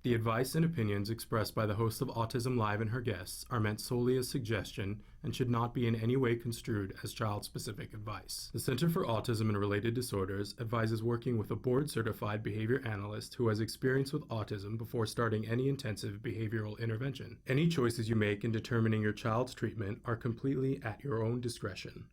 The advice and opinions expressed by the host of Autism Live and her guests are meant solely as suggestion and should not be in any way construed as child-specific advice. The Center for Autism and Related Disorders advises working with a board-certified behavior analyst who has experience with autism before starting any intensive behavioral intervention. Any choices you make in determining your child's treatment are completely at your own discretion.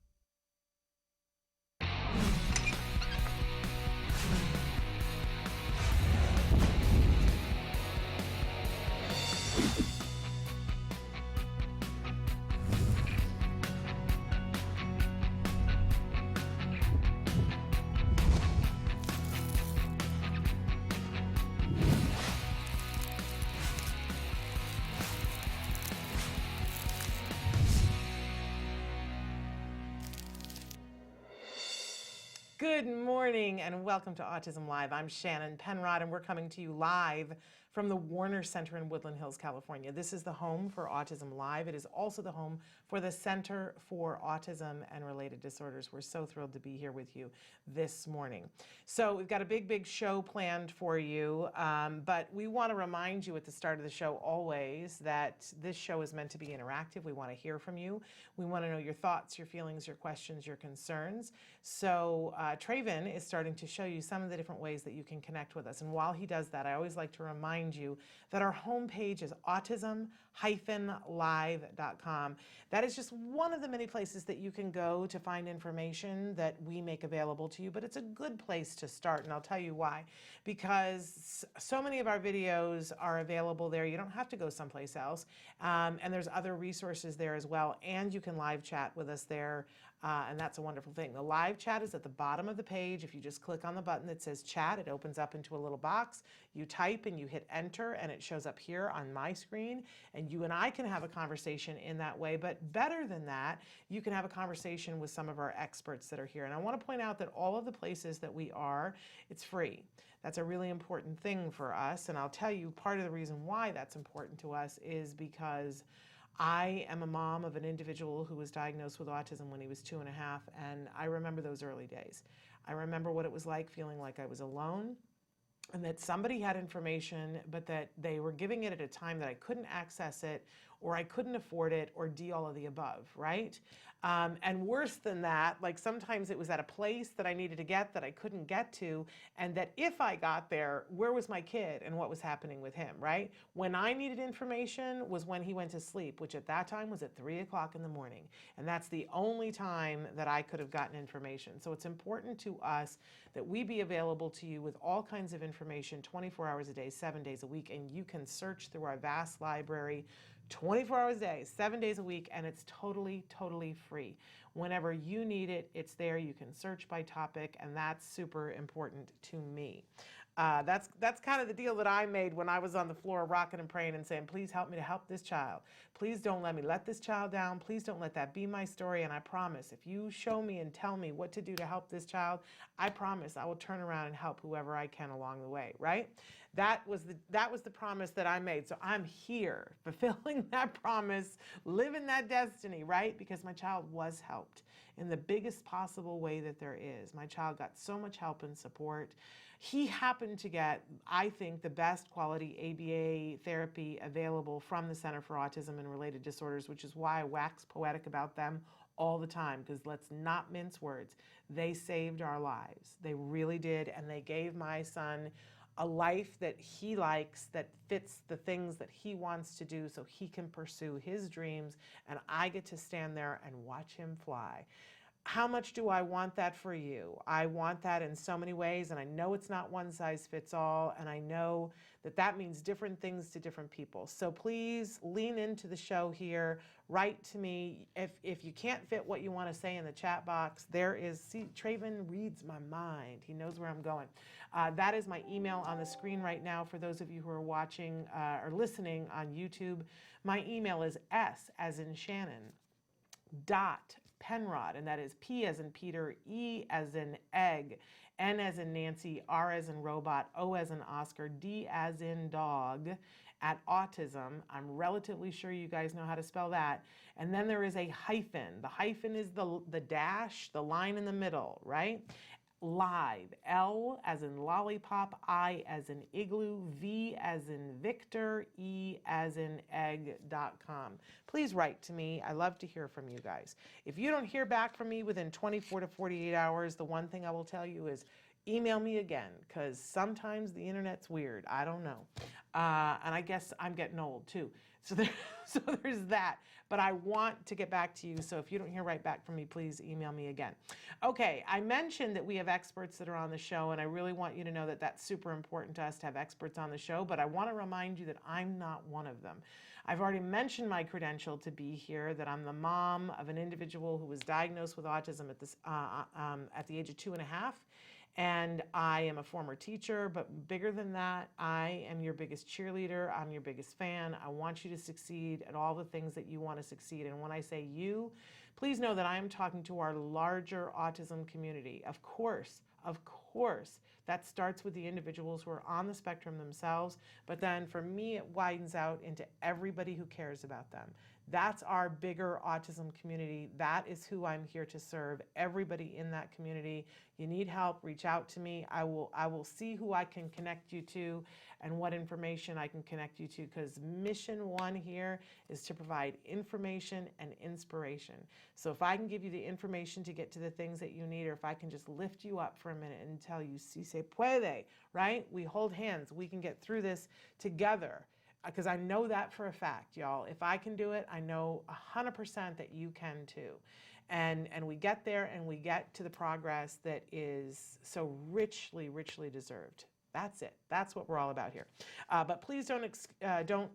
Good morning and welcome to Autism Live. I'm Shannon Penrod and we're coming to you live from the Warner Center in Woodland Hills, California. This is the home for Autism Live. It is also the home for the Center for Autism and Related Disorders. We're so thrilled to be here with you this morning. So we've got a big show planned for you, but we want to remind you at the start of the show always that this show is meant to be interactive. We want to hear from you. We want to know your thoughts, your feelings, your questions, your concerns. So Traven is starting to show you some of the different ways that you can connect with us. And while he does that, I always like to remind you that our homepage is autism-live.com. That is just one of the many places that you can go to find information that we make available to you, but it's a good place to start, and I'll tell you why. Because so many of our videos are available there. You don't have to go someplace else, and there's other resources there as well, and you can live chat with us there. And that's a wonderful thing. The live chat is at the bottom of the page. If you just click on the button that says chat, it opens up into a little box. You type and you hit enter and it shows up here on my screen. And you and I can have a conversation in that way. But better than that, you can have a conversation with some of our experts that are here. And I want to point out that all of the places that we are, it's free. That's a really important thing for us. And I'll tell you part of the reason why that's important to us is because I am a mom of an individual who was diagnosed with autism when he was 2.5, and I remember those early days. I remember what it was like feeling like I was alone and that somebody had information, but that they were giving it at a time that I couldn't access it, or I couldn't afford it, or D, all of the above, right? And worse than that, like sometimes it was at a place that I needed to get that I couldn't get to, and that if I got there, where was my kid and what was happening with him, right? When I needed information was when he went to sleep, which at that time was at 3 o'clock in the morning. And that's the only time that I could have gotten information. So it's important to us that we be available to you with all kinds of information 24 hours a day, 7 days a week, and you can search through our vast library 24 hours a day, 7 days a week, and it's totally free. Whenever you need it, it's there. You can search by topic, and that's super important to me. That's kind of the deal that I made when I was on the floor rocking and praying and saying, please help me to help this child. Please don't let me let this child down. Please don't let that be my story. And I promise, if you show me and tell me what to do to help this child, I promise I will turn around and help whoever I can along the way, right? That was the promise that I made. So I'm here fulfilling that promise, living that destiny, right? Because my child was helped in the biggest possible way that there is. My child got so much help and support. He happened to get, I think, the best quality ABA therapy available from the Center for Autism and Related Disorders, which is why I wax poetic about them all the time, because let's not mince words. They saved our lives. They really did, and they gave my son a life that he likes, that fits the things that he wants to do so he can pursue his dreams, and I get to stand there and watch him fly. How much do I want that for you? I want that in so many ways, and I know it's not one size fits all, and I know that that means different things to different people. So please lean into the show here. Write to me. If you can't fit what you want to say in the chat box, there is, see, Traven reads my mind. He knows where I'm going. That is my email on the screen right now for those of you who are watching or listening on YouTube. My email is S as in Shannon, .Penrod, and that is P as in Peter, E as in egg, N as in Nancy, R as in robot, O as in Oscar, D as in dog, at Autism. I'm relatively sure you guys know how to spell that. And then there is a hyphen. The hyphen is the dash, the line in the middle, right? live, L as in lollipop, I as in igloo, V as in Victor, E as in egg.com. Please write to me. I love to hear from you guys. If you don't hear back from me within 24 to 48 hours, the one thing I will tell you is email me again, because sometimes the internet's weird. I don't know. And I guess I'm getting old too. So there's that. But I want to get back to you. So if you don't hear right back from me, please email me again. Okay, I mentioned that we have experts that are on the show, and I really want you to know that that's super important to us to have experts on the show. But I want to remind you that I'm not one of them. I've already mentioned my credential to be here, that I'm the mom of an individual who was diagnosed with autism at the age of 2.5. And I am a former teacher, but bigger than that, I am your biggest cheerleader. I'm your biggest fan. I want you to succeed at all the things that you want to succeed. And when I say you, please know that I am talking to our larger autism community. Of course, that starts with the individuals who are on the spectrum themselves. But then for me, it widens out into everybody who cares about them. That's our bigger autism community. That is who I'm here to serve, everybody in that community. You need help, reach out to me. I will see who I can connect you to and what information I can connect you to, because mission one here is to provide information and inspiration. So if I can give you the information to get to the things that you need, or if I can just lift you up for a minute and tell you, si se puede, right? We hold hands, we can get through this together. Because I know that for a fact, y'all. If I can do it, I know 100% that you can too. And we get there, and we get to the progress that is so richly, richly deserved. That's it. That's what we're all about here. But please don't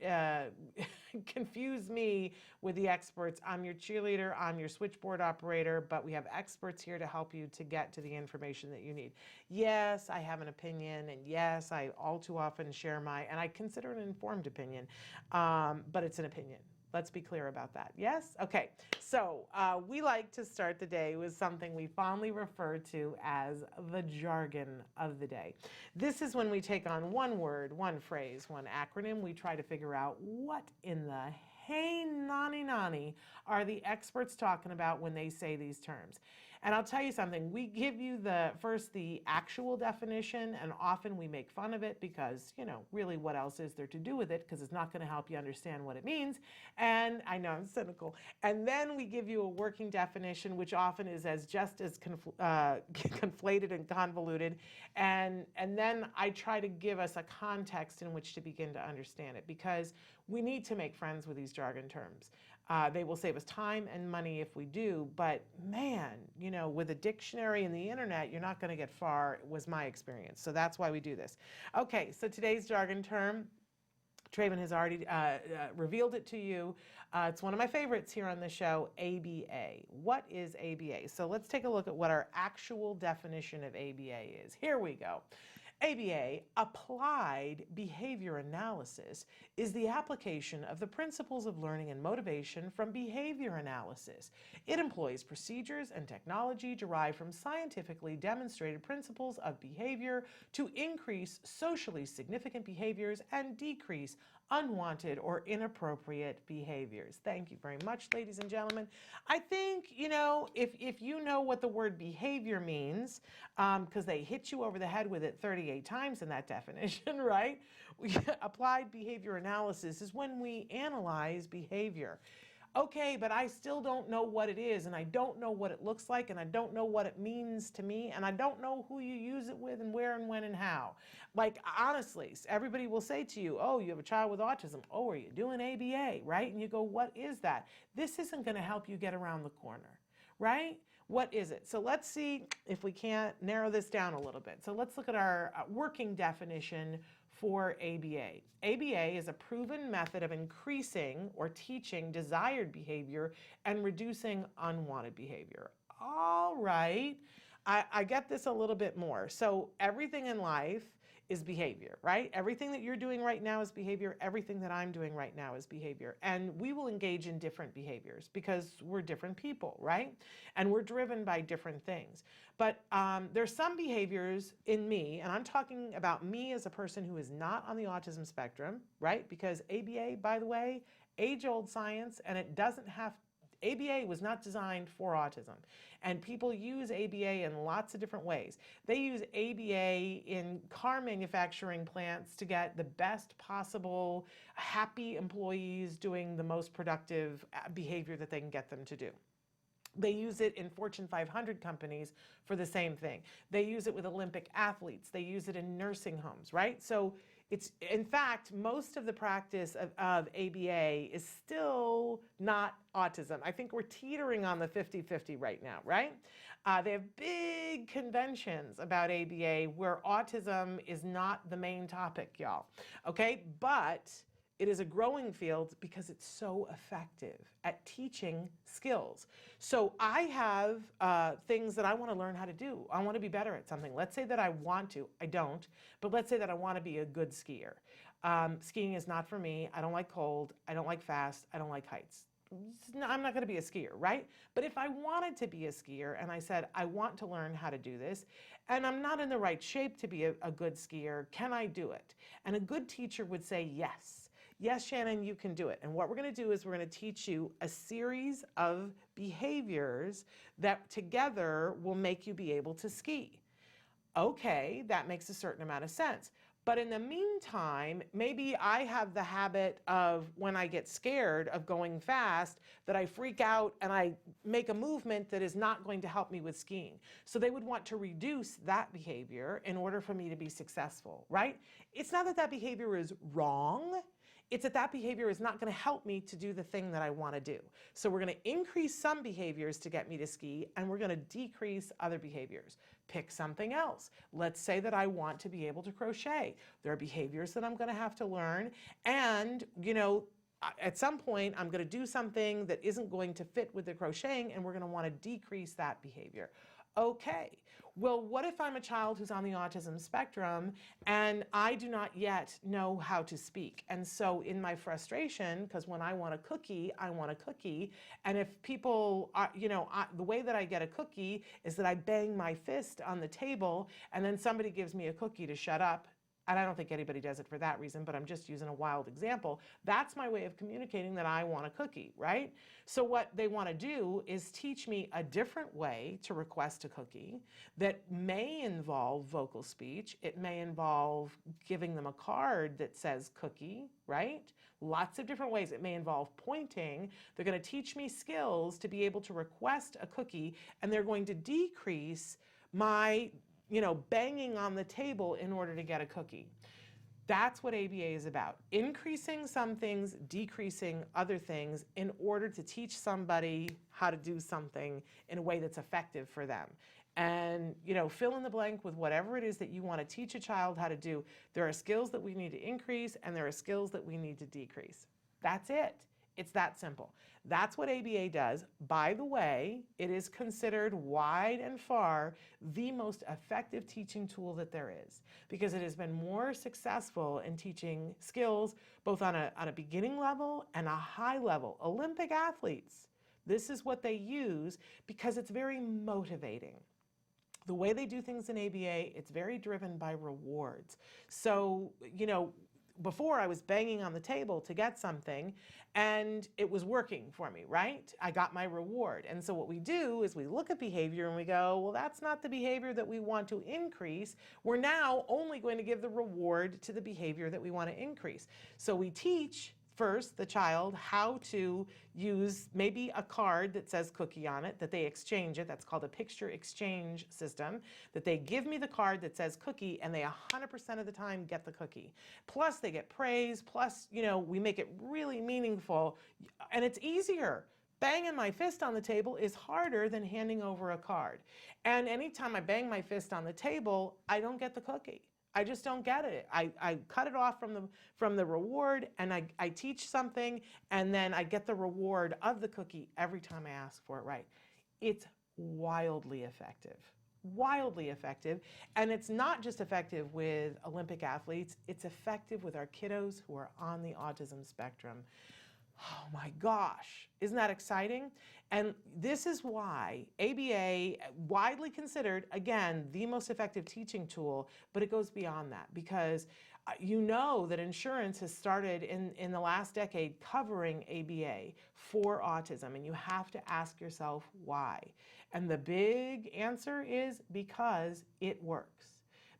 confuse me with the experts. I'm your cheerleader. I'm your switchboard operator. But we have experts here to help you to get to the information that you need. Yes, I have an opinion. And yes, I all too often share and I consider it an informed opinion. But it's an opinion. Let's be clear about that. Yes? Okay. So we like to start the day with something we fondly refer to as the jargon of the day. This is when we take on one word, one phrase, one acronym. We try to figure out what in the hey nani are the experts talking about when they say these terms. And I'll tell you something, we give you the actual definition, and often we make fun of it because, really what else is there to do with it, because it's not going to help you understand what it means. And I know I'm cynical. And then we give you a working definition, which often is just as conflated and convoluted. And then I try to give us a context in which to begin to understand it, because we need to make friends with these jargon terms. They will save us time and money if we do, but man, with a dictionary and the internet, you're not going to get far, was my experience. So that's why we do this. Okay, so today's jargon term, Traven has already revealed it to you. It's one of my favorites here on the show, ABA. What is ABA? So let's take a look at what our actual definition of ABA is. Here we go. ABA, applied behavior analysis, is the application of the principles of learning and motivation from behavior analysis. It employs procedures and technology derived from scientifically demonstrated principles of behavior to increase socially significant behaviors and decrease unwanted or inappropriate behaviors. Thank you very much, ladies and gentlemen. I think, if you know what the word behavior means, because they hit you over the head with it 38 times in that definition, right? Applied behavior analysis is when we analyze behavior. Okay, but I still don't know what it is, and I don't know what it looks like, and I don't know what it means to me, and I don't know who you use it with and where and when and how. Like, honestly, everybody will say to you, oh, you have a child with autism. Oh, are you doing ABA, right? And you go, what is that? This isn't going to help you get around the corner, right? What is it? So let's see if we can't narrow this down a little bit. So let's look at our working definition for ABA. ABA is a proven method of increasing or teaching desired behavior and reducing unwanted behavior. All right, I get this a little bit more. So everything in life is behavior, right? Everything that you're doing right now is behavior. Everything that I'm doing right now is behavior. And we will engage in different behaviors because we're different people, right? And we're driven by different things. But there's some behaviors in me, and I'm talking about me as a person who is not on the autism spectrum, right? Because ABA, by the way, age-old science, and it doesn't have ABA was not designed for autism. And people use ABA in lots of different ways. They use ABA in car manufacturing plants to get the best possible happy employees doing the most productive behavior that they can get them to do. They use it in Fortune 500 companies for the same thing. They use it with Olympic athletes. They use it in nursing homes, right? So it's, in fact, most of the practice of ABA is still not autism. I think we're teetering on the 50-50 right now, right? They have big conventions about ABA where autism is not the main topic, y'all, okay? But it is a growing field because it's so effective at teaching skills. So I have things that I want to learn how to do. I want to be better at something. Let's say that I want to. I don't. But let's say that I want to be a good skier. Skiing is not for me. I don't like cold. I don't like fast. I don't like heights. I'm not going to be a skier, right? But if I wanted to be a skier and I said, I want to learn how to do this, and I'm not in the right shape to be a good skier, can I do it? And a good teacher would say yes. Yes, Shannon, you can do it. And what we're going to do is we're going to teach you a series of behaviors that together will make you be able to ski. Okay, that makes a certain amount of sense. But in the meantime, maybe I have the habit of when I get scared of going fast, that I freak out and I make a movement that is not going to help me with skiing. So they would want to reduce that behavior in order for me to be successful, right? It's not that that behavior is wrong. It's that that behavior is not going to help me to do the thing that I want to do. So we're going to increase some behaviors to get me to ski, and we're going to decrease other behaviors. Pick something else. Let's say that I want to be able to crochet. There are behaviors that I'm going to have to learn, and, you know, at some point I'm going to do something that isn't going to fit with the crocheting, and we're going to want to decrease that behavior. Okay, well, what if I'm a child who's on the autism spectrum and I do not yet know how to speak? And so in my frustration, because when I want a cookie, I want a cookie. And if people are, you know, the way that I get a cookie is that I bang my fist on the table and then somebody gives me a cookie to shut up. And I don't think anybody does it for that reason, but I'm just using a wild example. That's my way of communicating that I want a cookie, right? So what they want to do is teach me a different way to request a cookie that may involve vocal speech. It may involve giving them a card that says cookie, right? Lots of different ways. It may involve pointing. They're going to teach me skills to be able to request a cookie, and they're going to decrease my banging on the table in order to get a cookie. That's what ABA is about. Increasing some things, decreasing other things in order to teach somebody how to do something in a way that's effective for them. And, fill in the blank with whatever it is that you want to teach a child how to do. There are skills that we need to increase and there are skills that we need to decrease. That's it. It's that simple. That's what ABA does. By the way, it is considered wide and far the most effective teaching tool that there is, because it has been more successful in teaching skills both on a beginning level and a high level. Olympic athletes, this is what they use because it's very motivating. The way they do things in ABA, it's very driven by rewards. So, before I was banging on the table to get something and it was working for me, right? I got my reward. And so what we do is we look at behavior and we go, well, that's not the behavior that we want to increase. We're now only going to give the reward to the behavior that we want to increase. So we teach first the child how to use maybe a card that says cookie on it, that they exchange it. That's called a picture exchange system, that they give me the card that says cookie and they 100% of the time get the cookie. Plus they get praise, plus, we make it really meaningful and it's easier. Banging my fist on the table is harder than handing over a card. And anytime I bang my fist on the table, I don't get the cookie. I just don't get it. I cut it off from the reward and I teach something and then I get the reward of the cookie every time I ask for it right. It's wildly effective. Wildly effective. And it's not just effective with Olympic athletes, it's effective with our kiddos who are on the autism spectrum. Oh my gosh, isn't that exciting? And this is why ABA, widely considered, again, the most effective teaching tool, but it goes beyond that because You know that insurance has started in the last decade covering ABA for autism, and you have to ask yourself why. And the big answer is because it works.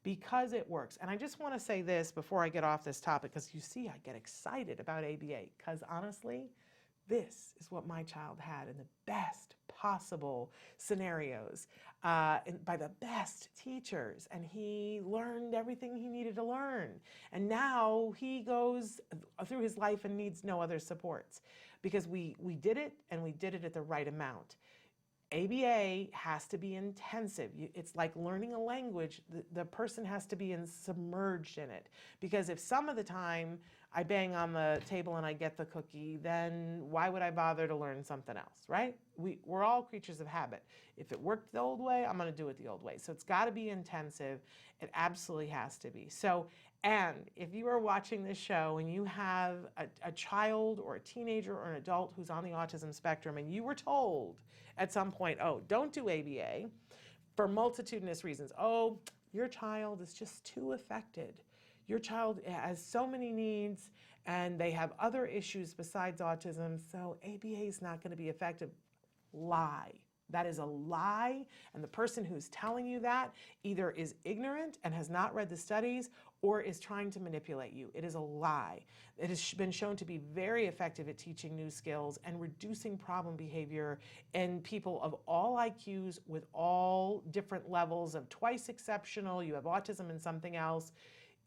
Because it works. And I just want to say this before I get off this topic, because you see I get excited about ABA, because honestly, this is what my child had in the best possible scenarios, by the best teachers, and he learned everything he needed to learn. And now he goes through his life and needs no other supports, because we did it, and we did it at the right amount. ABA has to be intensive. It's like learning a language. The person has to be submerged in it, because if some of the time I bang on the table and I get the cookie, then why would I bother to learn something else, right? We're all creatures of habit. If it worked the old way, I'm going to do it the old way. So it's got to be intensive. It absolutely has to be. So, and if you are watching this show and you have a child or a teenager or an adult who's on the autism spectrum, and you were told at some point, oh, don't do ABA for multitudinous reasons. Oh, your child is just too affected. Your child has so many needs and they have other issues besides autism, so ABA is not going to be effective. Lie. That is a lie, and the person who's telling you that either is ignorant and has not read the studies or is trying to manipulate you. It is a lie. It has been shown to be very effective at teaching new skills and reducing problem behavior in people of all IQs with all different levels of twice exceptional, you have autism and something else.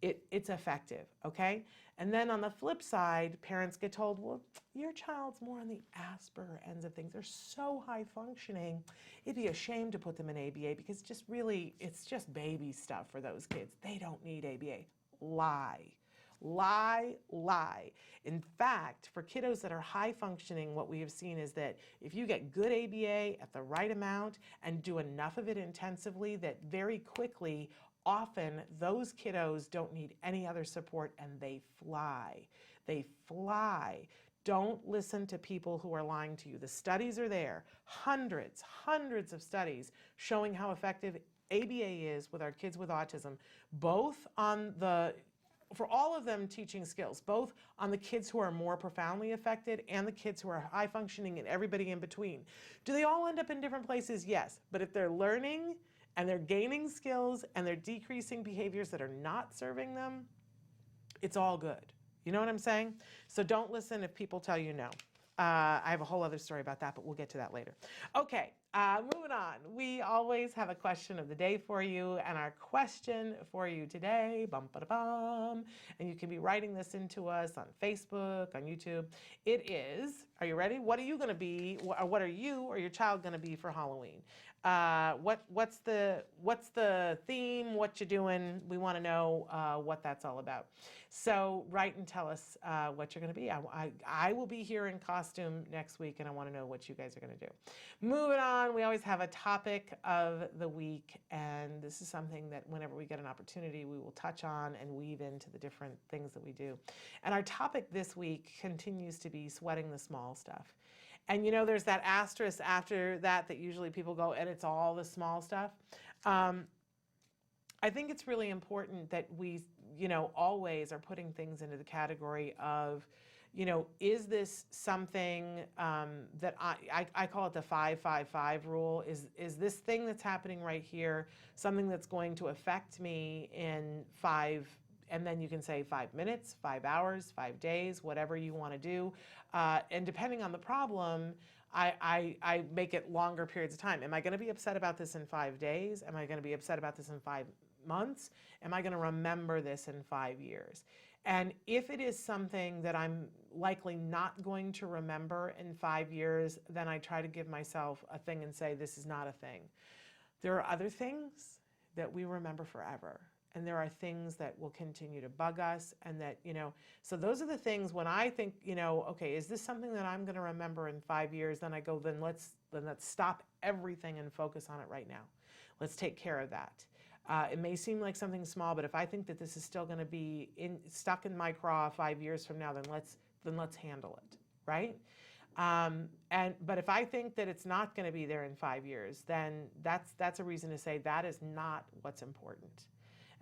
It's effective, okay? And then on the flip side, parents get told, well, your child's more on the Asperger ends of things. They're so high functioning. It'd be a shame to put them in ABA because it's just baby stuff for those kids. They don't need ABA. Lie. Lie, lie. In fact, for kiddos that are high functioning, what we have seen is that if you get good ABA at the right amount and do enough of it intensively, that very quickly, often those kiddos don't need any other support and they fly. They fly. Don't listen to people who are lying to you. The studies are there. Hundreds of studies showing how effective ABA is with our kids with autism, both for all of them teaching skills, both on the kids who are more profoundly affected and the kids who are high functioning and everybody in between. Do they all end up in different places? Yes. But if they're learning and they're gaining skills and they're decreasing behaviors that are not serving them, it's all good. You know what I'm saying? So don't listen if people tell you no. I have a whole other story about that, but we'll get to that later. Okay, moving on. We always have a question of the day for you, and our question for you today, and you can be writing this into us on Facebook, on YouTube. It is, are you ready? What are you going to be, or what are you or your child going to be for Halloween? What's the theme? What you doing? We want to know what that's all about. So write and tell us what you're going to be. I will be here in costume next week, and I want to know what you guys are going to do. Moving on, we always have a topic of the week, and this is something that whenever we get an opportunity, we will touch on and weave into the different things that we do. And our topic this week continues to be sweating the small stuff. And you know, there's that asterisk after that usually people go, and it's all the small stuff. I think it's really important that we, always are putting things into the category of, is this something that I call it the 5-5-5 rule? Is this thing that's happening right here something that's going to affect me in 5, and then you can say 5 minutes, 5 hours, 5 days, whatever you want to do. And depending on the problem, I make it longer periods of time. Am I going to be upset about this in 5 days? Am I going to be upset about this in 5 months? Am I going to remember this in 5 years? And if it is something that I'm likely not going to remember in 5 years, then I try to give myself a thing and say, this is not a thing. There are other things that we remember forever. And there are things that will continue to bug us, and that, so those are the things when I think, okay, is this something that I'm going to remember in 5 years? Then I go, then let's stop everything and focus on it right now. Let's take care of that. It may seem like something small, but if I think that this is still going to be stuck in my craw 5 years from now, then let's handle it, right? But if I think that it's not going to be there in 5 years, then that's a reason to say that is not what's important.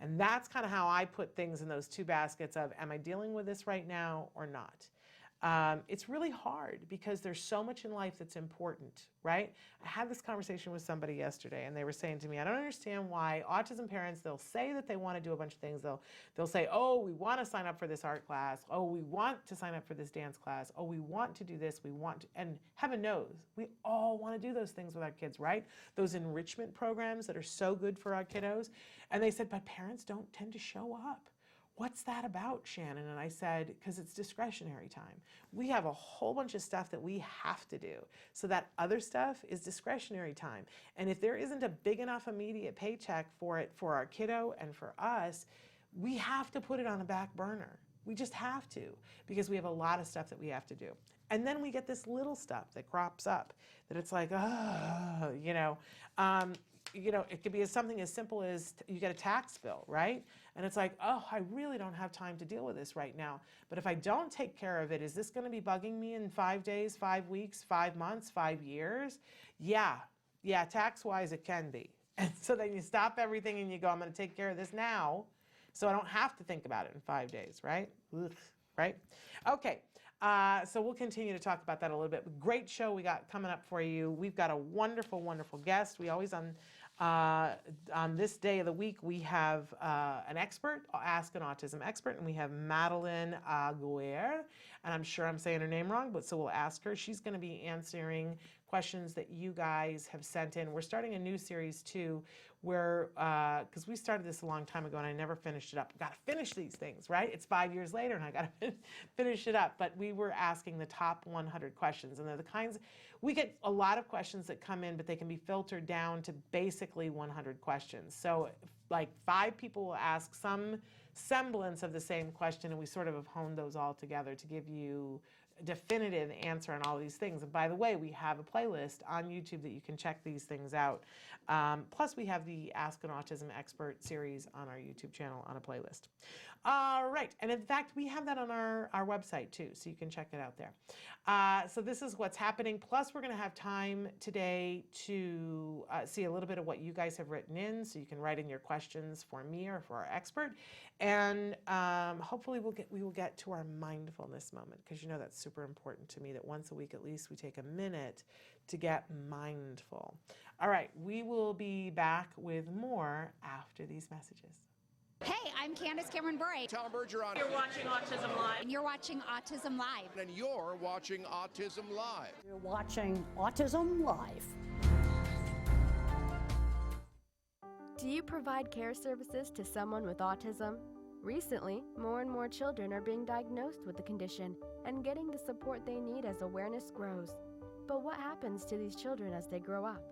And that's kind of how I put things in those two baskets of, am I dealing with this right now or not? It's really hard because there's so much in life that's important, right? I had this conversation with somebody yesterday and they were saying to me, I don't understand why autism parents, they'll say that they want to do a bunch of things. They'll say, oh, we want to sign up for this art class. Oh, we want to sign up for this dance class. Oh, we want to do this. We want to, and heaven knows, we all want to do those things with our kids, right? Those enrichment programs that are so good for our kiddos. And they said, but parents don't tend to show up. What's that about, Shannon? And I said, because it's discretionary time. We have a whole bunch of stuff that we have to do. So that other stuff is discretionary time. And if there isn't a big enough immediate paycheck for it for our kiddo and for us, we have to put it on a back burner. We just have to, because we have a lot of stuff that we have to do. And then we get this little stuff that crops up that it's like, oh, it could be something as simple as you get a tax bill, right? And it's like, oh, I really don't have time to deal with this right now. But if I don't take care of it, is this going to be bugging me in 5 days, 5 weeks, 5 months, 5 years? Yeah, tax-wise it can be. And so then you stop everything and you go, I'm going to take care of this now so I don't have to think about it in 5 days, right? Ugh, right? Okay. So we'll continue to talk about that a little bit. Great show we got coming up for you. We've got a wonderful, wonderful guest. We always on this day of the week, we have an expert, Ask an Autism Expert, and we have Madeline Aguirre, and I'm sure I'm saying her name wrong, but so we'll ask her. She's going to be answering questions that you guys have sent in. We're starting a new series too, where, because we started this a long time ago and I never finished it up. Got to finish these things, right? It's 5 years later and I got to finish it up. But we were asking the top 100 questions, and they're the kinds, we get a lot of questions that come in, but they can be filtered down to basically 100 questions. So like 5 people will ask some semblance of the same question, and we sort of have honed those all together to give you a definitive answer on all these things. And by the way, we have a playlist on YouTube that you can check these things out. Plus, we have the Ask an Autism Expert series on our YouTube channel on a playlist. All right, and in fact, we have that on our website too, so you can check it out there. So this is what's happening. Plus, we're going to have time today to see a little bit of what you guys have written in, so you can write in your questions for me or for our expert. And hopefully we will get to our mindfulness moment, because you know that's super important to me, that once a week at least we take a minute to get mindful. All right, we will be back with more after these messages. Hey, I'm Candace Cameron Bray. Tom Bergeron. You're watching Autism Live. And you're watching Autism Live. And you're watching Autism Live. You're watching Autism Live. Do you provide care services to someone with autism? Recently, more and more children are being diagnosed with the condition and getting the support they need as awareness grows. But what happens to these children as they grow up?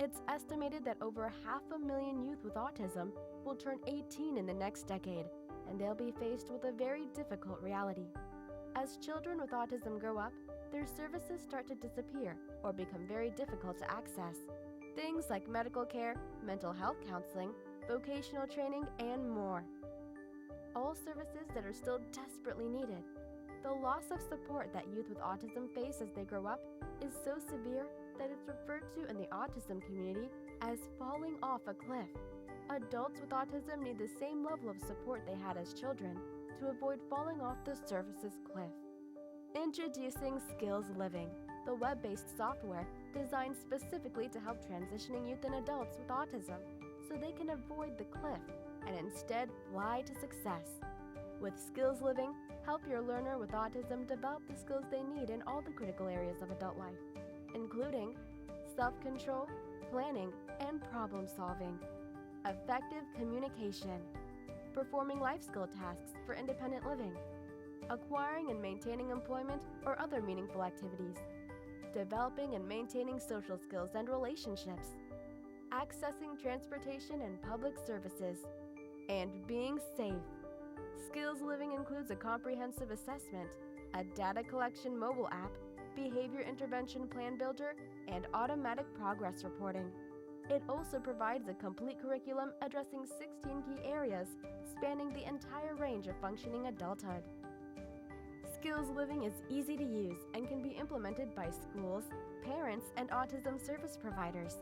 It's estimated that over 500,000 youth with autism will turn 18 in the next decade, and they'll be faced with a very difficult reality. As children with autism grow up, their services start to disappear or become very difficult to access. Things like medical care, mental health counseling, vocational training, and more. All services that are still desperately needed. The loss of support that youth with autism face as they grow up is so severe that it's referred to in the autism community as falling off a cliff. Adults with autism need the same level of support they had as children to avoid falling off the services cliff. Introducing Skills Living, the web-based software designed specifically to help transitioning youth and adults with autism so they can avoid the cliff and instead fly to success. With Skills Living, help your learner with autism develop the skills they need in all the critical areas of adult life, including self-control, planning, and problem-solving, effective communication, performing life skill tasks for independent living, acquiring and maintaining employment or other meaningful activities, developing and maintaining social skills and relationships, accessing transportation and public services, and being safe. Skills Living includes a comprehensive assessment, a data collection mobile app, behavior intervention plan builder, and automatic progress reporting. It also provides a complete curriculum addressing 16 key areas spanning the entire range of functioning adulthood. Skills Living is easy to use and can be implemented by schools, parents, and autism service providers.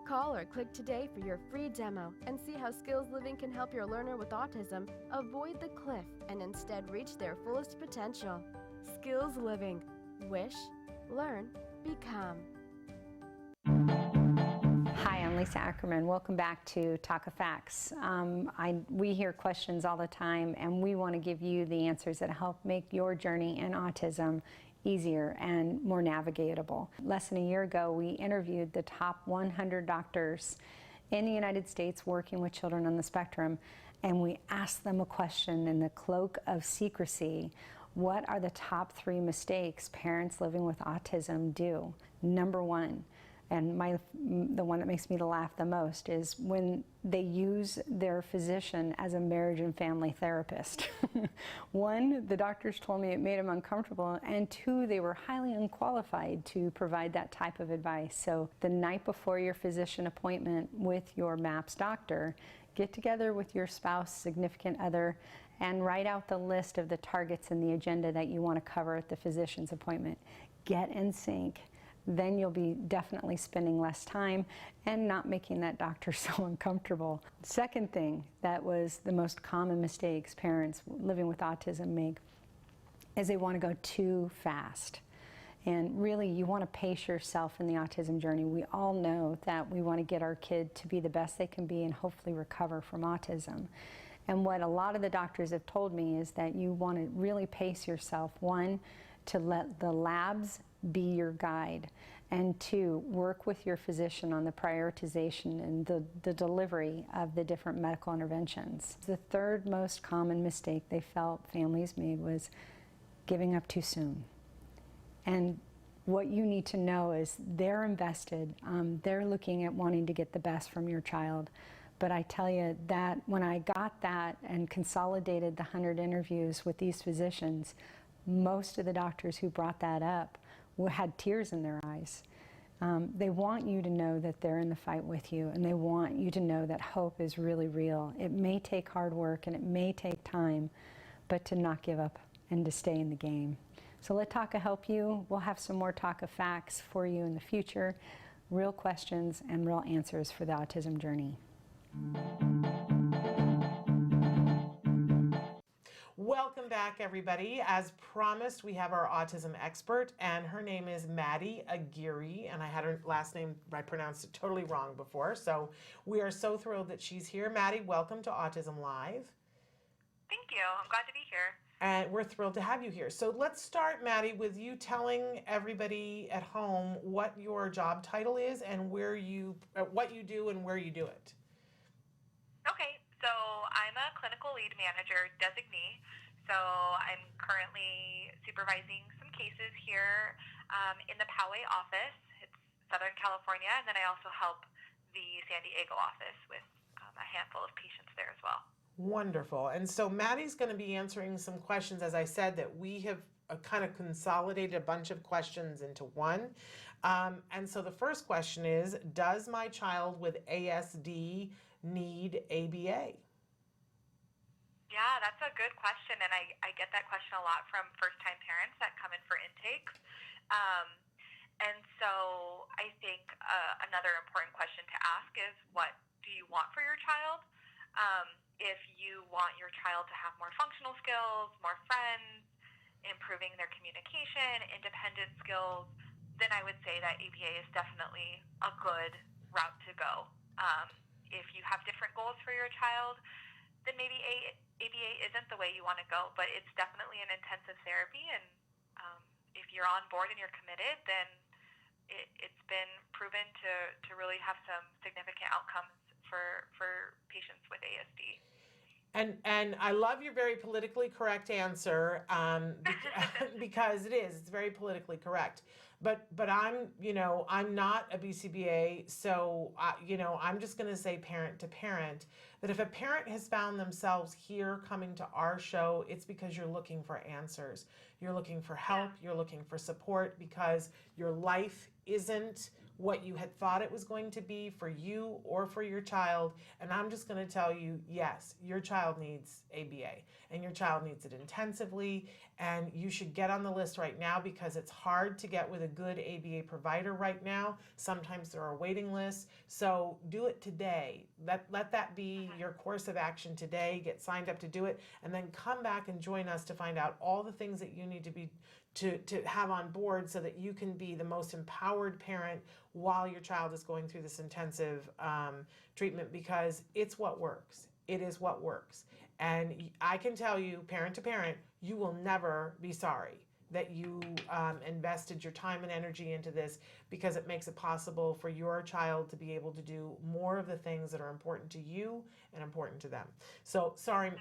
Call or click today for your free demo and see how Skills Living can help your learner with autism avoid the cliff and instead reach their fullest potential. Skills Living. Wish, learn, become. Hi, I'm Lisa Ackerman. Welcome back to Talk of Facts. We hear questions all the time, and we want to give you the answers that help make your journey in autism easier and more navigatable. Less than a year ago, we interviewed the top 100 doctors in the United States working with children on the spectrum, and we asked them a question in the cloak of secrecy. What are the top 3 mistakes parents living with autism do? Number 1, and the one that makes me laugh the most, is when they use their physician as a marriage and family therapist. 1, the doctors told me it made them uncomfortable, and 2, they were highly unqualified to provide that type of advice. So the night before your physician appointment with your MAPS doctor, get together with your spouse, significant other, and write out the list of the targets in the agenda that you want to cover at the physician's appointment. Get in sync. Then you'll be definitely spending less time and not making that doctor so uncomfortable. Second thing that was the most common mistakes parents living with autism make is they want to go too fast. And really, you want to pace yourself in the autism journey. We all know that we want to get our kid to be the best they can be and hopefully recover from autism. And what a lot of the doctors have told me is that you want to really pace yourself. 1, to let the labs be your guide, and 2, work with your physician on the prioritization and the delivery of the different medical interventions. The third most common mistake they felt families made was giving up too soon. And what you need to know is they're invested, they're looking at wanting to get the best from your child. But I tell you that when I got that and consolidated the 100 interviews with these physicians, most of the doctors who brought that up had tears in their eyes. They want you to know that they're in the fight with you, and they want you to know that hope is really real. It may take hard work and it may take time, but to not give up and to stay in the game. So let Talka help you. We'll have some more Talka facts for you in the future, real questions and real answers for the autism journey. Welcome back, everybody. As promised, we have our autism expert, and her name is Maddie Aguirre, and I had her last name, I pronounced it totally wrong before, so we are so thrilled that she's here. Maddie, welcome to Autism Live. Thank you. I'm glad to be here. And we're thrilled to have you here. So let's start, Maddie, with you telling everybody at home what your job title is and where what you do and where you do it. Okay, so I'm a clinical lead manager designee. So I'm currently supervising some cases here in the Poway office. It's Southern California, and then I also help the San Diego office with a handful of patients there as well. Wonderful. And so Maddie's going to be answering some questions, as I said, that we have kind of consolidated a bunch of questions into one. And so the first question is, does my child with ASD need ABA? Yeah, that's a good question, and I get that question a lot from first-time parents that come in for intakes. And so I think another important question to ask is, what do you want for your child? If you want your child to have more functional skills, more friends, improving their communication, independent skills, then I would say that ABA is definitely a good route to go. If you have different goals for your child, then maybe ABA isn't the way you want to go, but it's definitely an intensive therapy, and if you're on board and you're committed, then it's been proven to really have some significant outcomes for patients with ASD. And I love your very politically correct answer, because it's very politically correct. But I'm not a BCBA, so I'm just going to say parent to parent that if a parent has found themselves here coming to our show, it's because you're looking for answers. You're looking for help. You're looking for support because your life isn't what you had thought it was going to be for you or for your child. And I'm just going to tell you, yes, your child needs ABA and your child needs it intensively. And you should get on the list right now because it's hard to get with a good ABA provider right now. Sometimes there are waiting lists. So do it today. Let that be your course of action today. Get signed up to do it and then come back and join us to find out all the things that you need to have on board so that you can be the most empowered parent while your child is going through this intensive treatment, because it's what works. It is what works. And I can tell you, parent to parent, you will never be sorry that you invested your time and energy into this, because it makes it possible for your child to be able to do more of the things that are important to you and important to them. So sorry,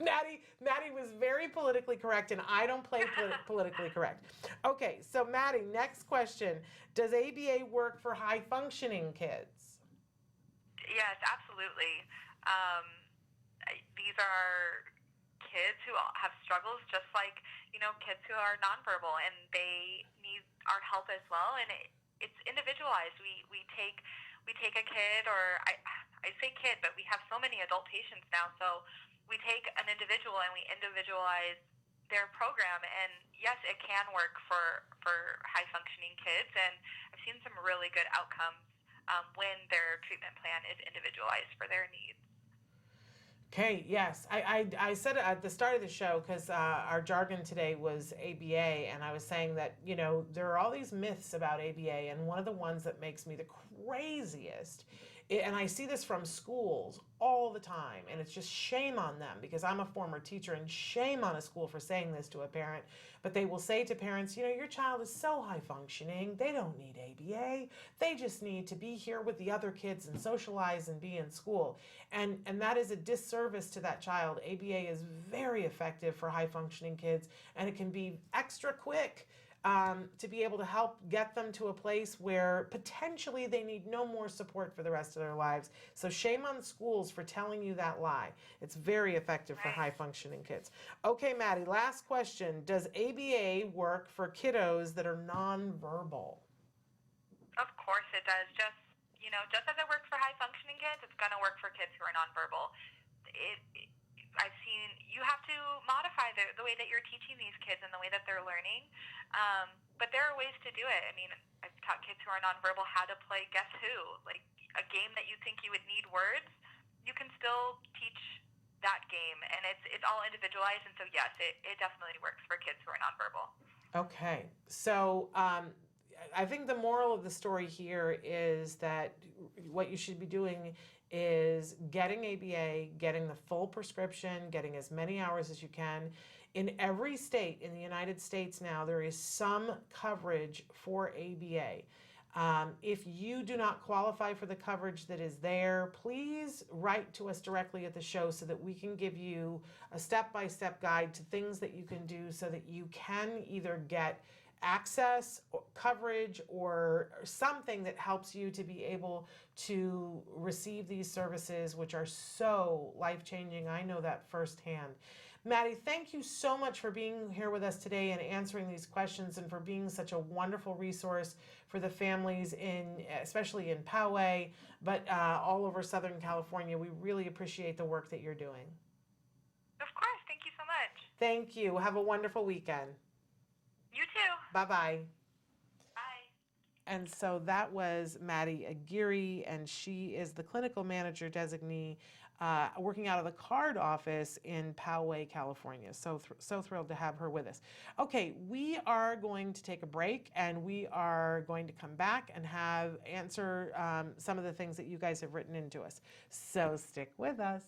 Maddie was very politically correct, and I don't play politically correct. Okay, so Maddie, next question. Does ABA work for high functioning kids? Yes, absolutely. These are kids who have struggles just like, kids who are nonverbal, and they need our help as well. And it's individualized. We take a kid, or I say kid, but we have so many adult patients now. So we take an individual and we individualize their program. And yes, it can work for high functioning kids. And I've seen some really good outcomes when their treatment plan is individualized for their needs. Okay, yes. I said it at the start of the show because our jargon today was ABA, and I was saying that, there are all these myths about ABA, and one of the ones that makes me the craziest, and I see this from schools all the time, and it's just shame on them because I'm a former teacher, and shame on a school for saying this to a parent, but they will say to parents, your child is so high functioning, they don't need ABA, they just need to be here with the other kids and socialize and be in school. And that is a disservice to that child. ABA is very effective for high functioning kids, and it can be extra quick to be able to help get them to a place where potentially they need no more support for the rest of their lives. So shame on schools for telling you that lie. It's very effective for high functioning kids. Okay, Maddie, last question. Does ABA work for kiddos that are nonverbal? Of course it does. Just as it works for high functioning kids, it's going to work for kids who are nonverbal. I've seen you have to modify the way that you're teaching these kids and the way that they're learning. But there are ways to do it. I mean, I've taught kids who are nonverbal how to play Guess Who, like a game that you think you would need words. You can still teach that game, and it's all individualized. And so, yes, it definitely works for kids who are nonverbal. Okay, so I think the moral of the story here is that what you should be doing is getting ABA, getting the full prescription, getting as many hours as you can. In every state in the United States now, there is some coverage for ABA. If you do not qualify for the coverage that is there, please write to us directly at the show so that we can give you a step-by-step guide to things that you can do so that you can either get access or coverage or something that helps you to be able to receive these services, which are so life-changing. I know that firsthand. Maddie, thank you so much for being here with us today and answering these questions, and for being such a wonderful resource for the families especially in Poway, but all over Southern California. We really appreciate the work that you're doing. Of course. Thank you so much. Thank you. Have a wonderful weekend. You too. Bye-bye. Bye. And so that was Madeline Aguirre, and she is the clinical manager designee working out of the card office in Poway, California. So thrilled to have her with us. Okay, we are going to take a break, and we are going to come back and answer some of the things that you guys have written into us. So stick with us.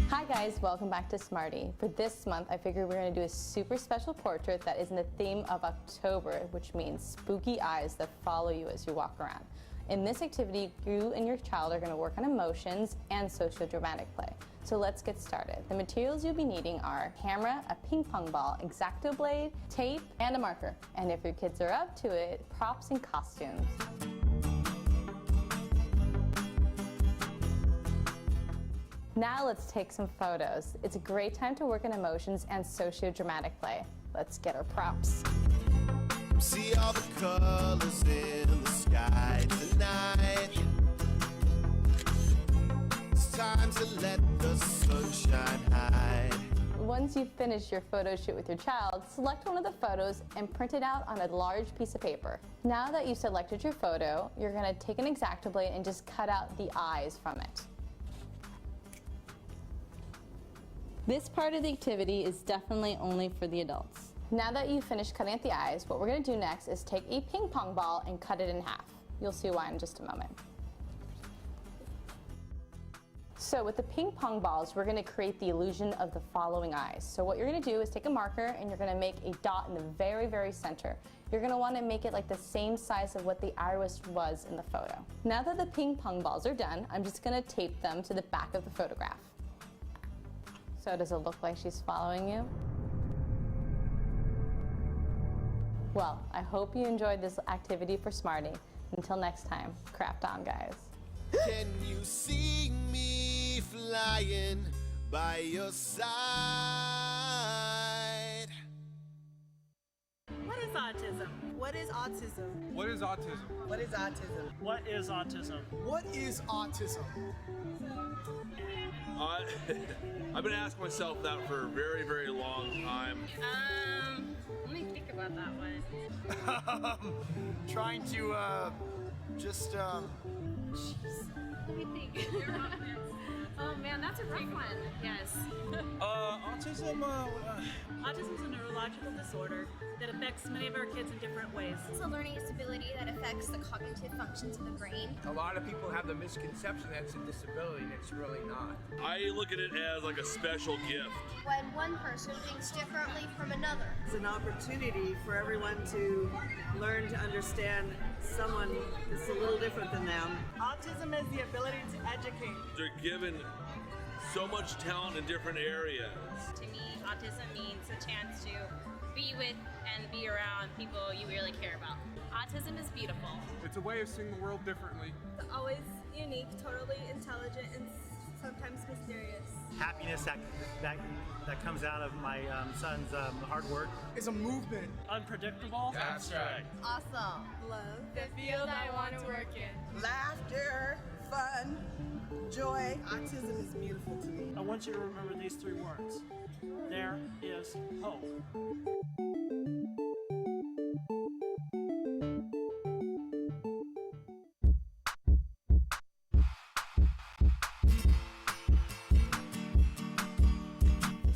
Hi guys, welcome back to Smarty. For this month, I figured we're going to do a super special portrait that is in the theme of October, which means spooky eyes that follow you as you walk around. In this activity, you and your child are going to work on emotions and socio-dramatic play. So let's get started. The materials you'll be needing are a camera, a ping pong ball, X-Acto blade, tape, and a marker. And if your kids are up to it, props and costumes. Now let's take some photos. It's a great time to work on emotions and socio-dramatic play. Let's get our props. See all the colors in the sky tonight. It's time to let the sunshine hide. Once you finish your photo shoot with your child, select one of the photos and print it out on a large piece of paper. Now that you've selected your photo, you're going to take an X-Acto blade and just cut out the eyes from it. This part of the activity is definitely only for the adults. Now that you've finished cutting out the eyes, what we're going to do next is take a ping pong ball and cut it in half. You'll see why in just a moment. So with the ping pong balls, we're going to create the illusion of the following eyes. So what you're going to do is take a marker and you're going to make a dot in the very, very center. You're going to want to make it like the same size of what the iris was in the photo. Now that the ping pong balls are done, I'm just going to tape them to the back of the photograph. So does it look like she's following you? Well, I hope you enjoyed this activity for Smarty. Until next time, craft on, guys. Can you see me flying by your side? What is autism? What is autism? What is autism? What is autism? What is autism? What is autism? I've been asking myself that for a very, very long time. Let me think about that one. Trying to, Jeez. Let me think. Oh man, that's a rough one. Yes. Autism is a neurological disorder that affects many of our kids in different ways. It's a learning disability that affects the cognitive functions of the brain. A lot of people have the misconception that it's a disability, and it's really not. I look at it as like a special gift. When one person thinks differently from another. It's an opportunity for everyone to learn to understand someone that's a little different than them. Autism is the ability to educate. They're given so much talent in different areas. To me, autism means a chance to be with and be around people you really care about. Autism is beautiful. It's a way of seeing the world differently. It's always unique, totally intelligent, and sometimes mysterious. Happiness that comes out of my son's hard work. It's a movement. Unpredictable. Abstract. Awesome. Love. The field I want to work in. Laughter, fun, joy. Autism is beautiful to me. I want you to remember these 3 words. There is hope.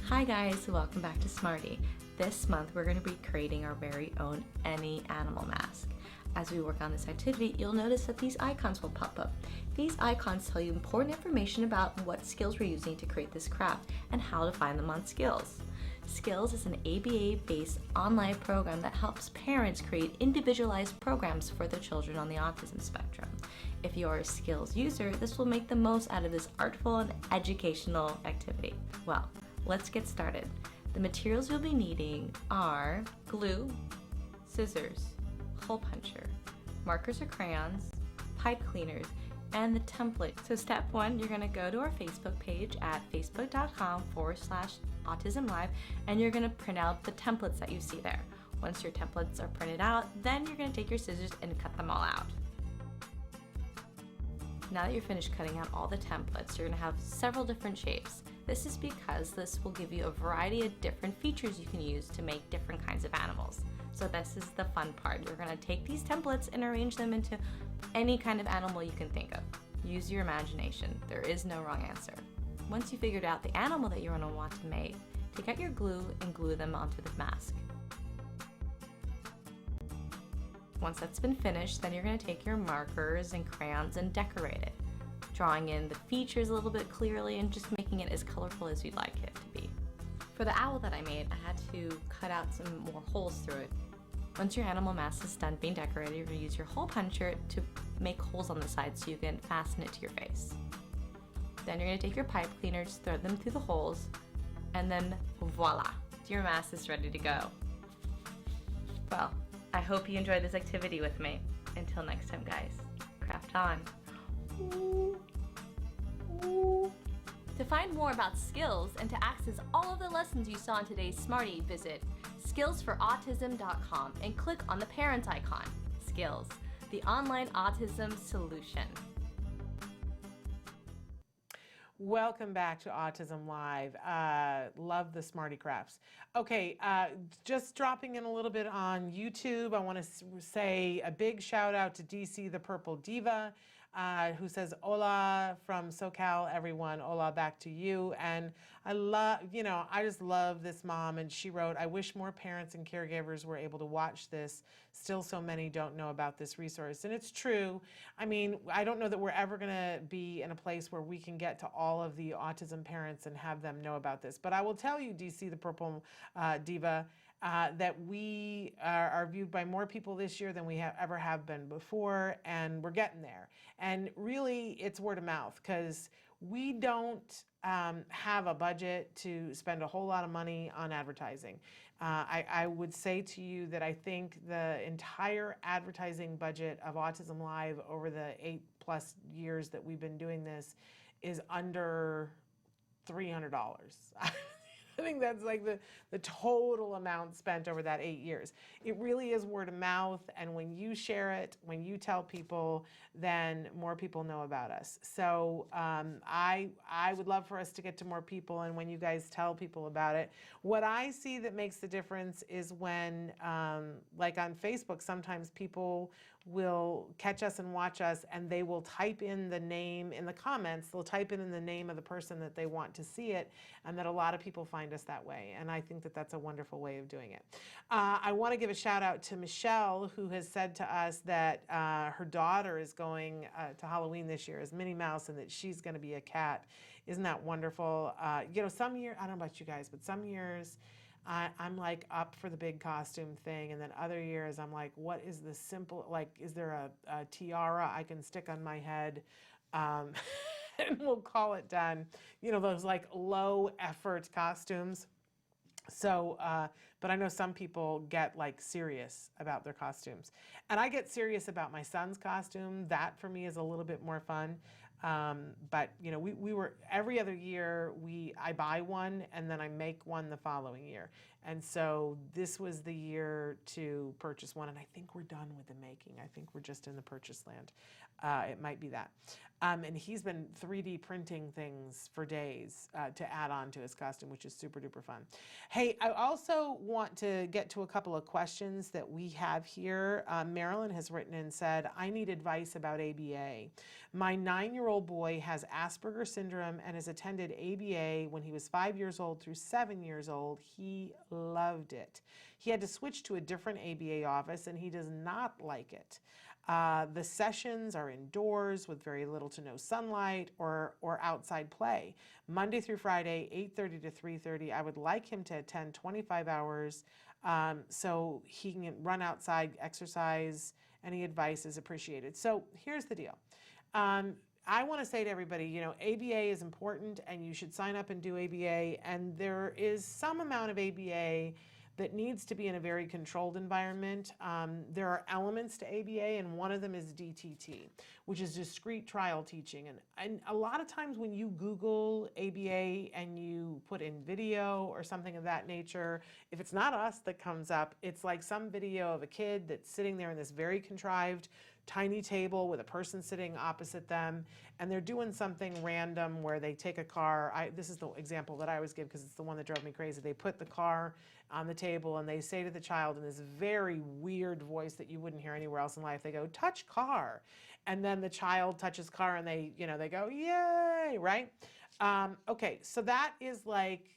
Hi guys, welcome back to Smarty. This month we're going to be creating our very own any animal mask. As we work on this activity, you'll notice that these icons will pop up. These icons tell you important information about what skills we're using to create this craft and how to find them on Skills. Skills is an ABA-based online program that helps parents create individualized programs for their children on the autism spectrum. If you are a Skills user, this will make the most out of this artful and educational activity. Well, let's get started. The materials you'll be needing are glue, scissors, hole puncher, markers or crayons, pipe cleaners, and the template. So step 1, you're going to go to our Facebook page at facebook.com/autism-live, and you're going to print out the templates that you see there. Once your templates are printed out, then you're going to take your scissors and cut them all out. Now that you're finished cutting out all the templates, you're going to have several different shapes. This is because this will give you a variety of different features you can use to make different kinds of animals. So this is the fun part. You're going to take these templates and arrange them into any kind of animal you can think of. Use your imagination. There is no wrong answer. Once you figured out the animal that you're going to want to make, take out your glue and glue them onto the mask. Once that's been finished, then you're going to take your markers and crayons and decorate it, drawing in the features a little bit clearly and just making it as colorful as you'd like it to be. For the owl that I made, I had to cut out some more holes through it. Once your animal mask is done being decorated, you're going to use your hole puncher to make holes on the side so you can fasten it to your face. Then you're going to take your pipe cleaners, thread them through the holes, and then voila, your mask is ready to go. Well, I hope you enjoyed this activity with me. Until next time, guys, craft on. Ooh. Ooh. To find more about Skills and to access all of the lessons you saw in today's Smarty, visit skillsforautism.com and click on the parent icon. Skills, the online autism solution. Welcome back to Autism Live. Love the Smarty Crafts. Okay, just dropping in a little bit on YouTube. I want to say a big shout out to DC the Purple Diva, who says, hola from SoCal, everyone. Hola back to you. And I love, I just love this mom. And she wrote, I wish more parents and caregivers were able to watch this. Still so many don't know about this resource. And it's true. I mean, I don't know that we're ever going to be in a place where we can get to all of the autism parents and have them know about this. But I will tell you, DC the Purple Diva, that we are viewed by more people this year than we ever have been before, and we're getting there. And really, it's word of mouth, because we don't have a budget to spend a whole lot of money on advertising. I would say to you that I think the entire advertising budget of Autism Live over the 8+ years that we've been doing this is under $300. I think that's like the total amount spent over that 8 years. It really is word of mouth, and when you share it, when you tell people, then more people know about us. So I would love for us to get to more people, and when you guys tell people about it. What I see that makes the difference is when, like on Facebook, sometimes people will catch us and watch us, and they will type in the name in the comments. They'll type in the name of the person that they want to see it, and that a lot of people find us that way. And I think that that's a wonderful way of doing it. I want to give a shout out to Michelle, who has said to us that her daughter is going to Halloween this year as Minnie Mouse, and that she's going to be a cat. Isn't that wonderful? Some years, I don't know about you guys, but some years I'm like up for the big costume thing, and then other years I'm like, what is the simple, like, is there a tiara I can stick on my head? And we'll call it done. Those like low effort costumes. So, but I know some people get like serious about their costumes, and I get serious about my son's costume. That for me is a little bit more fun. But we were every other year I buy one and then I make one the following year. And so this was the year to purchase one, and I think we're done with the making. I think we're just in the purchase land. It might be that. And he's been 3D printing things for days to add on to his costume, which is super duper fun. Hey, I also want to get to a couple of questions that we have here. Marilyn has written and said, I need advice about ABA. My 9-year-old boy has Asperger's syndrome and has attended ABA when he was 5 years old through 7 years old. He loved it. He had to switch to a different ABA office, and he does not like it. The sessions are indoors with very little to no sunlight or outside play. Monday through Friday, 8:30 to 3:30. I would like him to attend 25 hours so he can run outside, exercise. Any advice is appreciated. So here's the deal. I want to say to everybody, ABA is important, and you should sign up and do ABA. And there is some amount of ABA that needs to be in a very controlled environment. There are elements to ABA, and one of them is DTT, which is discrete trial teaching. And a lot of times when you Google ABA and you put in video or something of that nature, if it's not us that comes up, it's like some video of a kid that's sitting there in this very contrived tiny table with a person sitting opposite them, and they're doing something random where they take a car. This is the example that I always give because it's the one that drove me crazy. They put the car on the table and they say to the child in this very weird voice that you wouldn't hear anywhere else in life, they go, touch car. And then the child touches car and they go, yay, right? Okay, so that is like,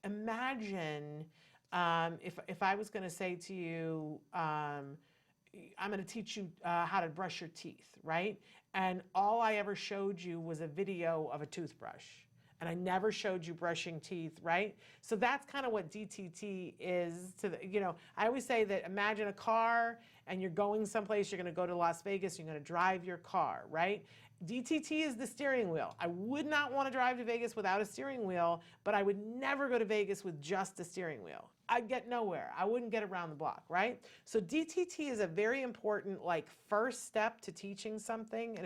imagine if I was gonna say to you, I'm going to teach you how to brush your teeth, right? And all I ever showed you was a video of a toothbrush. And I never showed you brushing teeth, right? So that's kind of what DTT is to the, I always say that imagine a car and you're going someplace, you're going to go to Las Vegas, you're going to drive your car, right? DTT is the steering wheel. I would not want to drive to Vegas without a steering wheel, but I would never go to Vegas with just a steering wheel. I'd get nowhere. I wouldn't get around the block, right? So DTT is a very important first step to teaching something,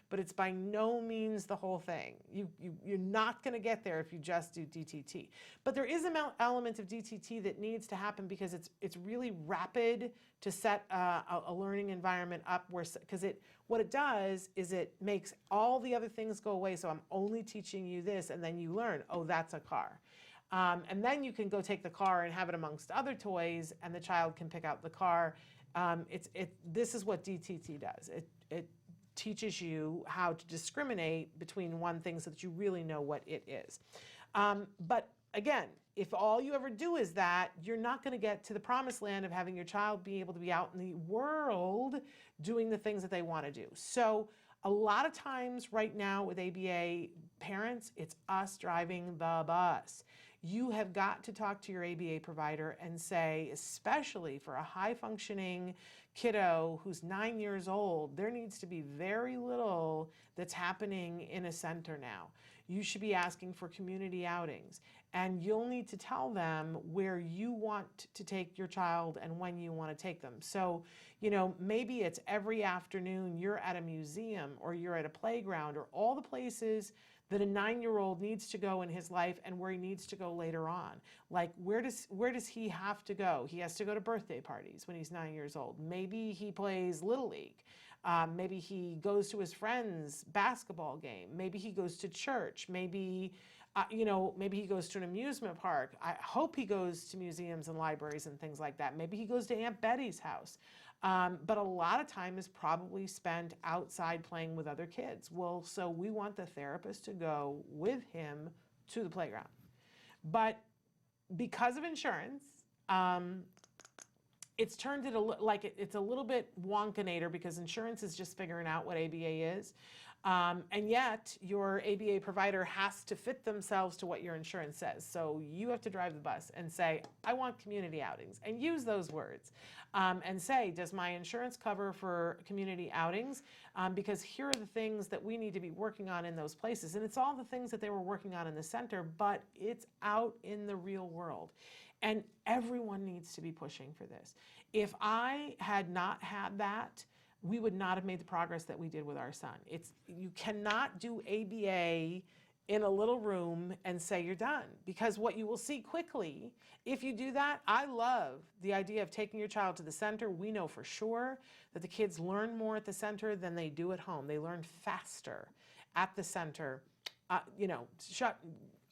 but it's by no means the whole thing. You're not going to get there if you just do DTT. But there is an element of DTT that needs to happen because it's really rapid to set a learning environment up because what it does is it makes all the other things go away. So I'm only teaching you this, and then you learn, oh, that's a car. And then you can go take the car and have it amongst other toys, and the child can pick out the car. This is what DTT does. It teaches you how to discriminate between one thing so that you really know what it is. But again, if all you ever do is that, you're not going to get to the promised land of having your child be able to be out in the world doing the things that they want to do. So a lot of times right now with ABA parents, it's us driving the bus. You have got to talk to your ABA provider and say, especially for a high-functioning kiddo who's 9 years old, there needs to be very little that's happening in a center now. You should be asking for community outings, and you'll need to tell them where you want to take your child and when you want to take them. So, maybe it's every afternoon you're at a museum or you're at a playground or all the places that a 9-year-old needs to go in his life and where he needs to go later on. Like, where does he have to go? He has to go to birthday parties when he's 9 years old. Maybe he plays Little League. Maybe he goes to his friend's basketball game. Maybe he goes to church. Maybe he goes to an amusement park. I hope he goes to museums and libraries and things like that. Maybe he goes to Aunt Betty's house. But a lot of time is probably spent outside playing with other kids. Well, so we want the therapist to go with him to the playground. But because of insurance, it's turned it it's a little bit wonkanator because insurance is just figuring out what ABA is. And yet your ABA provider has to fit themselves to what your insurance says. So you have to drive the bus and say, I want community outings, and use those words. And say, does my insurance cover for community outings? Because here are the things that we need to be working on in those places. And it's all the things that they were working on in the center, but it's out in the real world. And everyone needs to be pushing for this. If I had not had that, we would not have made the progress that we did with our son. You cannot do ABA in a little room and say you're done, because what you will see quickly, if you do that, I love the idea of taking your child to the center. We know for sure that the kids learn more at the center than they do at home. They learn faster at the center.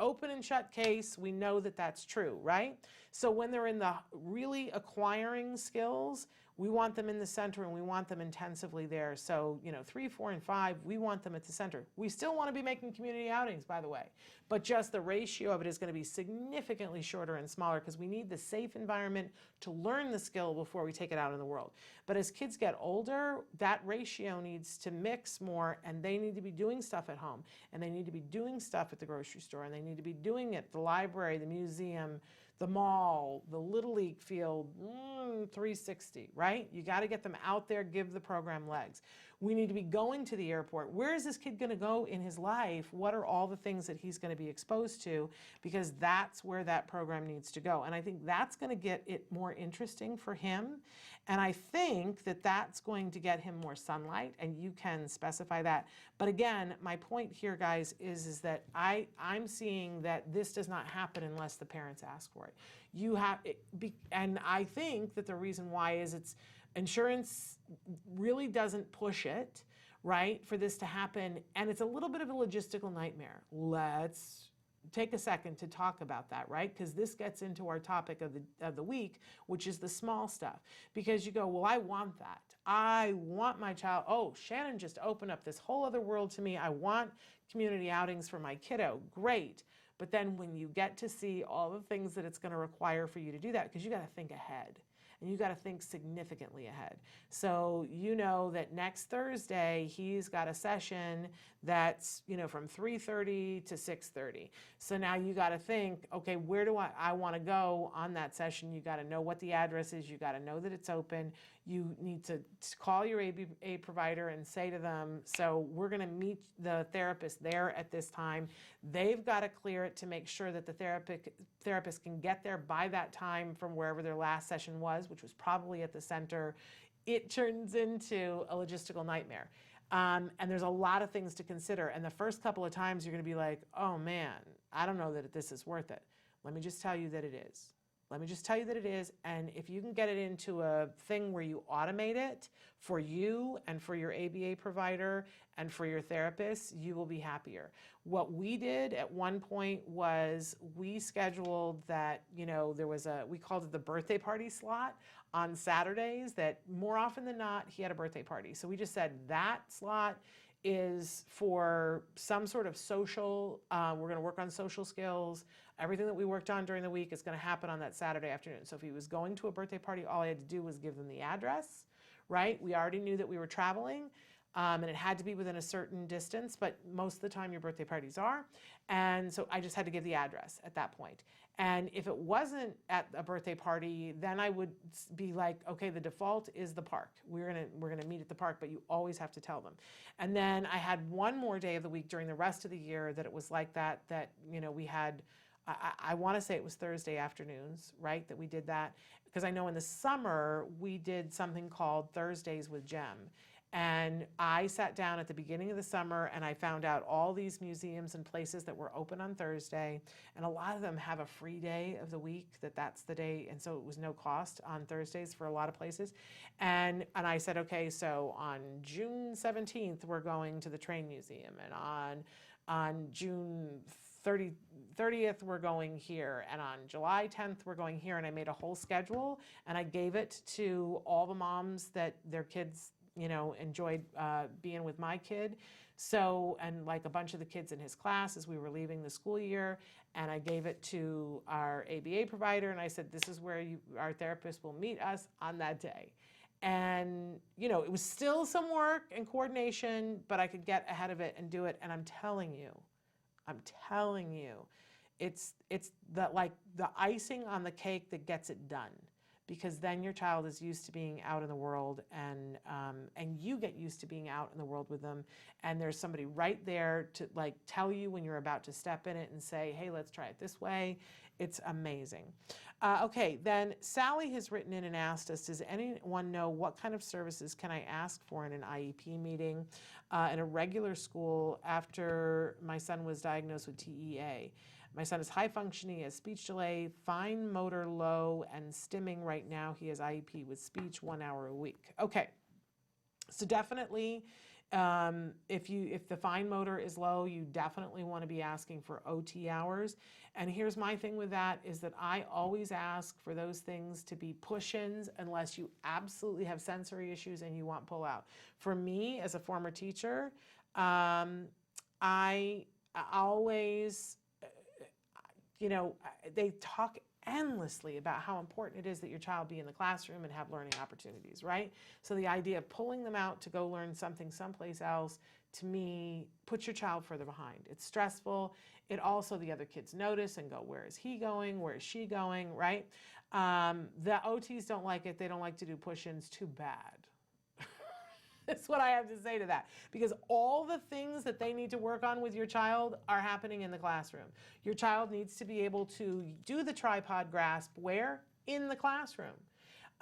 Open and shut case, we know that that's true, right? So when they're in the really acquiring skills, we want them in the center and we want them intensively there. So, 3, 4, and 5, we want them at the center. We still want to be making community outings, by the way, but just the ratio of it is going to be significantly shorter and smaller because we need the safe environment to learn the skill before we take it out in the world. But as kids get older, that ratio needs to mix more, and they need to be doing stuff at home, and they need to be doing stuff at the grocery store, and they need to be doing it at the library, the museum, the mall, the Little League field, 360, right? You got to get them out there, give the program legs. We need to be going to the airport. Where is this kid going to go in his life? What are all the things that he's going to be exposed to? Because that's where that program needs to go. And I think that's going to get it more interesting for him. And I think that that's going to get him more sunlight, and you can specify that. But again, my point here, guys, is that I'm seeing that this does not happen unless the parents ask for it. And I think that the reason why is insurance really doesn't push it, right, for this to happen. And it's a little bit of a logistical nightmare. Let's take a second to talk about that, right? Because this gets into our topic of the week, which is the small stuff. Because you go, well, I want that. I want my child. Oh, Shannon just opened up this whole other world to me. I want community outings for my kiddo. Great. But then when you get to see all the things that it's going to require for you to do that, because you got to think ahead. And you got to think significantly ahead. So you know that next Thursday, he's got a session that's, from 3:30 to 6:30. So now you got to think, okay, where do I want to go on that session? You got to know what the address is. You got to know that it's open. You need to call your ABA provider and say to them, so we're going to meet the therapist there at this time. They've got to clear it to make sure that the therapist can get there by that time from wherever their last session was, which was probably at the center. It turns into a logistical nightmare. And there's a lot of things to consider. And the first couple of times you're going to be like, oh man, I don't know that this is worth it. Let me just tell you that it is. Let me just tell you that it is. And if you can get it into a thing where you automate it for you and for your ABA provider and for your therapist, you will be happier. What we did at one point was we scheduled that, there was we called it the birthday party slot on Saturdays, that more often than not, he had a birthday party. So we just said that slot is for some sort of social, we're going to work on social skills. Everything that we worked on during the week is going to happen on that Saturday afternoon. So if he was going to a birthday party, all I had to do was give them the address, right? We already knew that we were traveling, and it had to be within a certain distance, but most of the time your birthday parties are. And so I just had to give the address at that point. And if it wasn't at a birthday party, then I would be like, okay, the default is the park. We're gonna meet at the park, but you always have to tell them. And then I had one more day of the week during the rest of the year that it was like that we had, I want to say it was Thursday afternoons, right, that we did that. Because I know in the summer, we did something called Thursdays with Jem. And I sat down at the beginning of the summer and I found out all these museums and places that were open on Thursday. And a lot of them have a free day of the week, that's the day. And so it was no cost on Thursdays for a lot of places. And I said, okay, so on June 17th, we're going to the Train Museum. And on June 30th, we're going here. And on July 10th, we're going here. And I made a whole schedule and I gave it to all the moms that their kids enjoyed being with my kid. So, and like a bunch of the kids in his class as we were leaving the school year. And I gave it to our ABA provider. And I said, this is where our therapist will meet us on that day. And, it was still some work and coordination, but I could get ahead of it and do it. And I'm telling you, it's the icing on the cake that gets it done. Because then your child is used to being out in the world, and you get used to being out in the world with them, and there's somebody right there to tell you when you're about to step in it and say, hey, let's try it this way. It's amazing. Okay, then Sally has written in and asked us, does anyone know what kind of services can I ask for in an IEP meeting in a regular school after my son was diagnosed with TEA? My son is high functioning, he has speech delay, fine motor low, and stimming right now. He has IEP with speech 1 hour a week. Okay, so definitely if the fine motor is low, you definitely want to be asking for OT hours. And here's my thing with that is that I always ask for those things to be push-ins unless you absolutely have sensory issues and you want pull-out. For me, as a former teacher, I always... they talk endlessly about how important it is that your child be in the classroom and have learning opportunities, right? So the idea of pulling them out to go learn something someplace else, to me, puts your child further behind. It's stressful. It also, the other kids notice and go, where is he going? Where is she going, right? The OTs don't like it. They don't like to do push-ins. Too bad. That's what I have to say to that. Because all the things that they need to work on with your child are happening in the classroom. Your child needs to be able to do the tripod grasp where? In the classroom.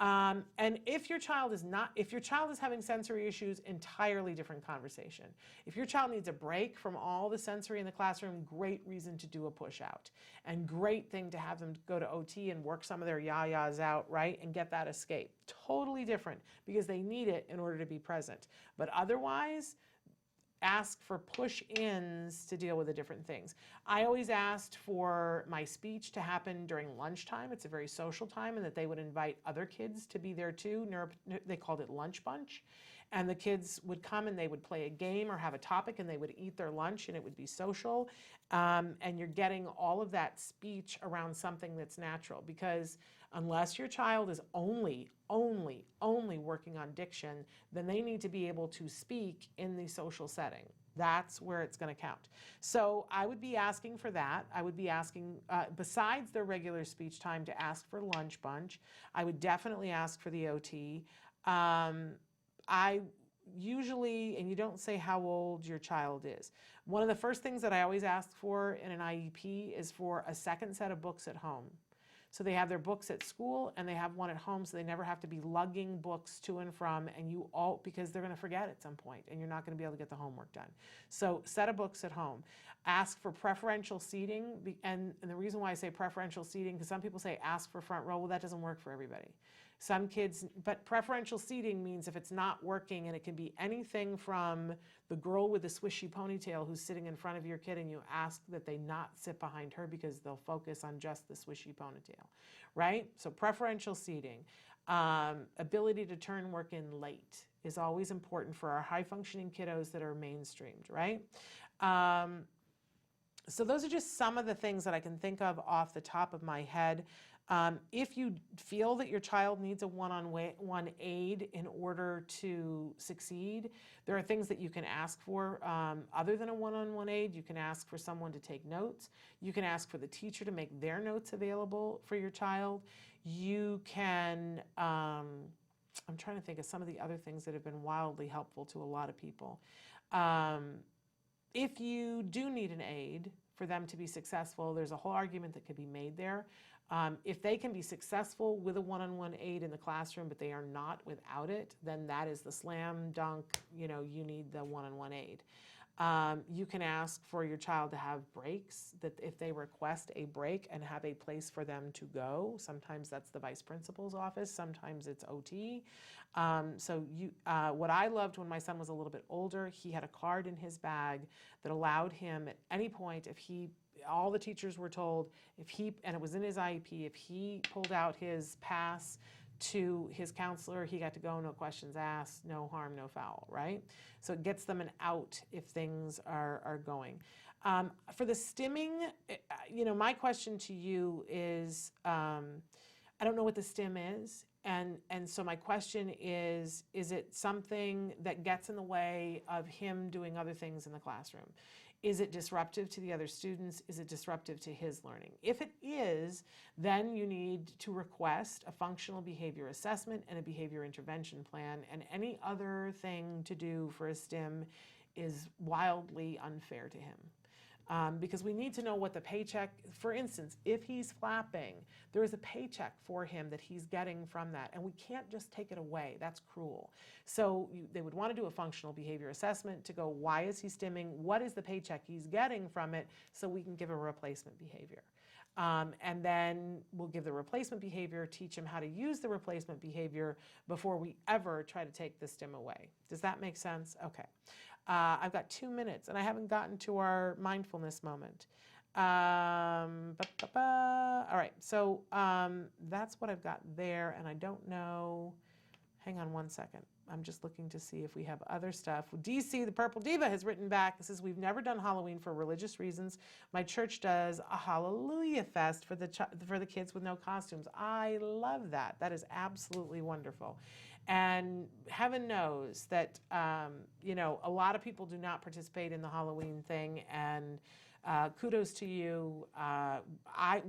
And if your child is having sensory issues, entirely different conversation. If your child needs a break from all the sensory in the classroom, great reason to do a push out. And great thing to have them go to OT and work some of their yayas out, right? And get that escape. Totally different because they need it in order to be present. But otherwise, ask for push-ins to deal with the different things. I always asked for my speech to happen during lunchtime. It's a very social time, and that they would invite other kids to be there too. They called it lunch bunch. And the kids would come and they would play a game or have a topic and they would eat their lunch and it would be social. And you're getting all of that speech around something that's natural, because unless your child is only working on diction, then they need to be able to speak in the social setting. That's where it's going to count. So I would be asking for that. I would be asking, besides their regular speech time, to ask for lunch bunch. I would definitely ask for the OT. I usually, and you don't say how old your child is. One of the first things that I always ask for in an IEP is for a second set of books at home. So they have their books at school and they have one at home, so they never have to be lugging books to and from, and because they're going to forget at some point and you're not going to be able to get the homework done. So set of books at home. Ask for preferential seating, and the reason why I say preferential seating, because some people say ask for front row. Well, that doesn't work for everybody. Some kids, but preferential seating means if it's not working, and it can be anything from the girl with the swishy ponytail who's sitting in front of your kid and you ask that they not sit behind her because they'll focus on just the swishy ponytail, right? So preferential seating. Ability to turn work in late is always important for our high functioning kiddos that are mainstreamed, right? So those are just some of the things that I can think of off the top of my head. If you feel that your child needs a one-on-one aid in order to succeed, there are things that you can ask for. Other than a one-on-one aid, you can ask for someone to take notes. You can ask for the teacher to make their notes available for your child. You can, I'm trying to think of some of the other things that have been wildly helpful to a lot of people. If you do need an aid for them to be successful, there's a whole argument that could be made there. If they can be successful with a one-on-one aid in the classroom, but they are not without it, then that is the slam dunk, you need the one-on-one aid. You can ask for your child to have breaks, that if they request a break and have a place for them to go. Sometimes that's the vice principal's office, sometimes it's OT. What I loved when my son was a little bit older, he had a card in his bag that allowed him at any point, all the teachers were told, and it was in his IEP, if he pulled out his pass to his counselor, he got to go, no questions asked, no harm, no foul, right? So it gets them an out if things are going. For the stimming, my question to you is, I don't know what the stim is, and so my question is it something that gets in the way of him doing other things in the classroom? Is it disruptive to the other students? Is it disruptive to his learning? If it is, then you need to request a functional behavior assessment and a behavior intervention plan, and any other thing to do for a STIM is wildly unfair to him. Because we need to know what the paycheck, for instance, if he's flapping, there is a paycheck for him that he's getting from that, and we can't just take it away. That's cruel. So they would want to do a functional behavior assessment to go, why is he stimming? What is the paycheck he's getting from it? So we can give a replacement behavior. And then we'll give the replacement behavior, teach him how to use the replacement behavior before we ever try to take the STIM away. Does that make sense? Okay. I've got 2 minutes and I haven't gotten to our mindfulness moment. All right, so that's what I've got there, and I don't know, hang on one second. I'm just looking to see if we have other stuff. DC, the Purple Diva, has written back. It says, we've never done Halloween for religious reasons. My church does a Hallelujah Fest for the kids with no costumes. I love that. That is absolutely wonderful. And heaven knows that, a lot of people do not participate in the Halloween thing, and kudos to you.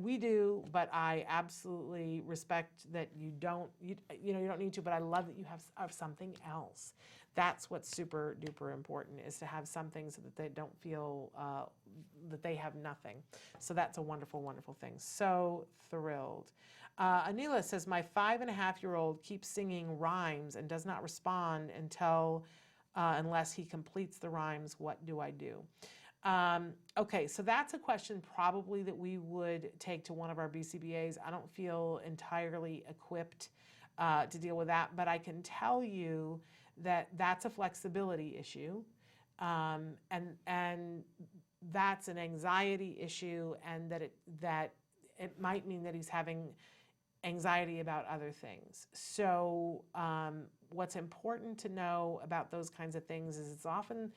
We do, but I absolutely respect that you don't need to, but I love that you have something else. That's what's super duper important, is to have something so that they don't feel that they have nothing. So that's a wonderful, wonderful thing. So thrilled. Anila says, my 5.5-year-old keeps singing rhymes and does not respond unless he completes the rhymes. What do I do? Okay, so that's a question probably that we would take to one of our BCBAs. I don't feel entirely equipped to deal with that, but I can tell you that that's a flexibility issue, and that's an anxiety issue, and that it might mean that he's having anxiety about other things. So what's important to know about those kinds of things is it's often,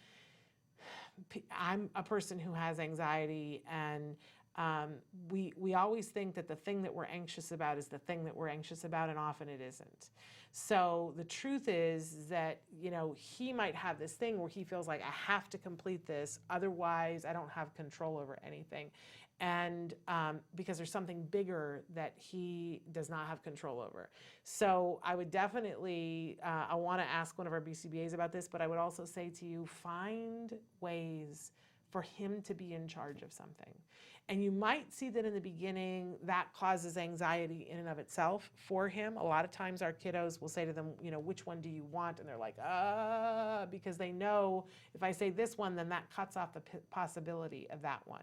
I'm a person who has anxiety, and we always think that the thing that we're anxious about is the thing that we're anxious about, and often it isn't. So the truth is that, he might have this thing where he feels like, I have to complete this, otherwise I don't have control over anything. and because there's something bigger that he does not have control over. So I would definitely, I want to ask one of our BCBAs about this, but I would also say to you, find ways for him to be in charge of something. And you might see that in the beginning that causes anxiety in and of itself for him. A lot of times our kiddos will say to them, you know, which one do you want? And they're like, because they know if I say this one, then that cuts off the possibility of that one.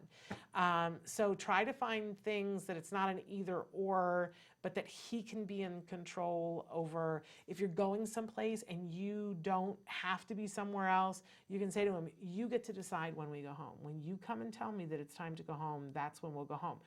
So try to find things that it's not an either or, but that he can be in control over. If you're going someplace and you don't have to be somewhere else, you can say to him, you get to decide when we go home. When you come and tell me that it's time to go home, that's when we'll go home.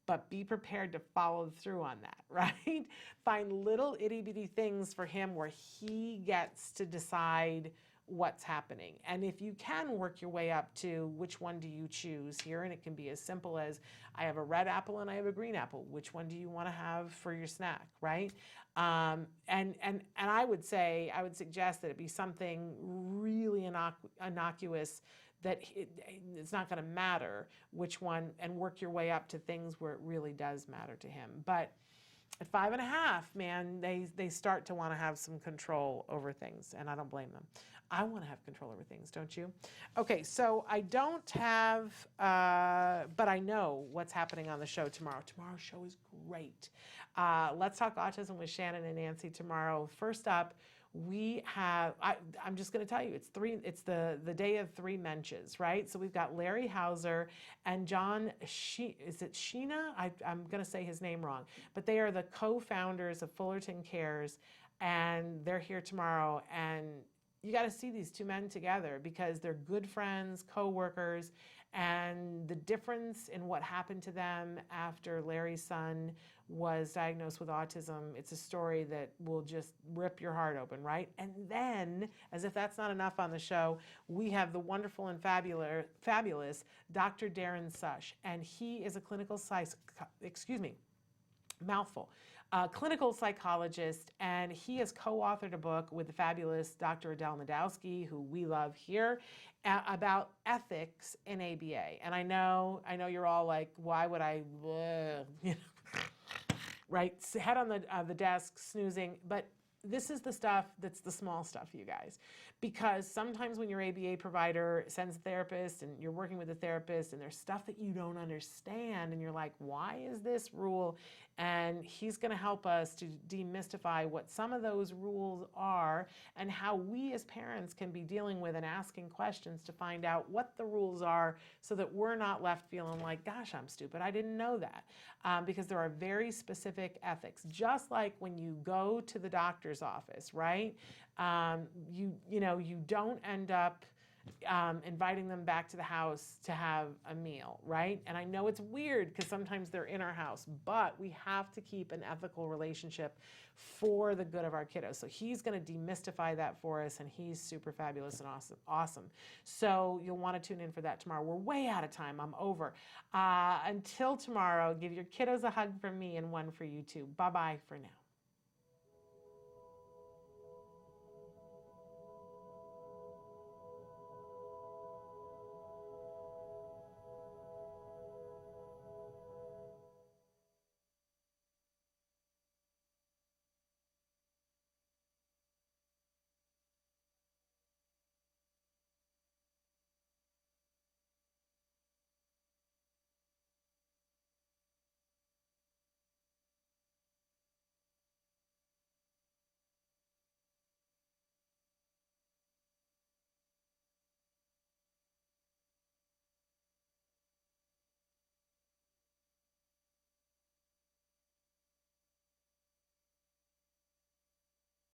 But be prepared to follow through on that, right? Find little itty bitty things for him where he gets to decide what's happening. And if you can work your way up to which one do you choose here, and it can be as simple as I have a red apple and I have a green apple. Which one do you want to have for your snack, right? And I would suggest that it be something really innocuous that it's not going to matter which one, and work your way up to things where it really does matter to him. But at 5.5, man, they start to want to have some control over things, and I don't blame them. I want to have control over things, don't you? Okay, so I don't have, but I know what's happening on the show tomorrow. Tomorrow's show is great. Let's Talk Autism with Shannon and Nancy tomorrow. First up, we have, I'm just going to tell you, it's the day of 3 mentions, right? So we've got Larry Hauser and John, is it Sheena? I'm going to say his name wrong, but they are the co-founders of Fullerton Cares, and they're here tomorrow. And you got to see these 2 men together because they're good friends, co-workers, and the difference in what happened to them after Larry's son was diagnosed with autism, it's a story that will just rip your heart open, right? And then, as if that's not enough on the show, we have the wonderful and fabulous Dr. Darren Sush, and he is a clinical clinical psychologist, and he has co-authored a book with the fabulous Dr. Adele Nadowski, who we love here, about ethics in ABA. And I know you're all like, why would I, right? Head on the desk snoozing, but this is the stuff that's the small stuff, you guys. Because sometimes when your ABA provider sends a therapist and you're working with a therapist and there's stuff that you don't understand and you're like, why is this rule? And he's going to help us to demystify what some of those rules are and how we as parents can be dealing with and asking questions to find out what the rules are so that we're not left feeling like, gosh, I'm stupid, I didn't know that. Because there are very specific ethics. Just like when you go to the doctor's office, right? You don't end up inviting them back to the house to have a meal, right? And I know it's weird because sometimes they're in our house, but we have to keep an ethical relationship for the good of our kiddos. So he's going to demystify that for us, and he's super fabulous and awesome. So you'll want to tune in for that tomorrow. We're way out of time. I'm over. Until tomorrow, give your kiddos a hug from me and one for you too. Bye-bye for now.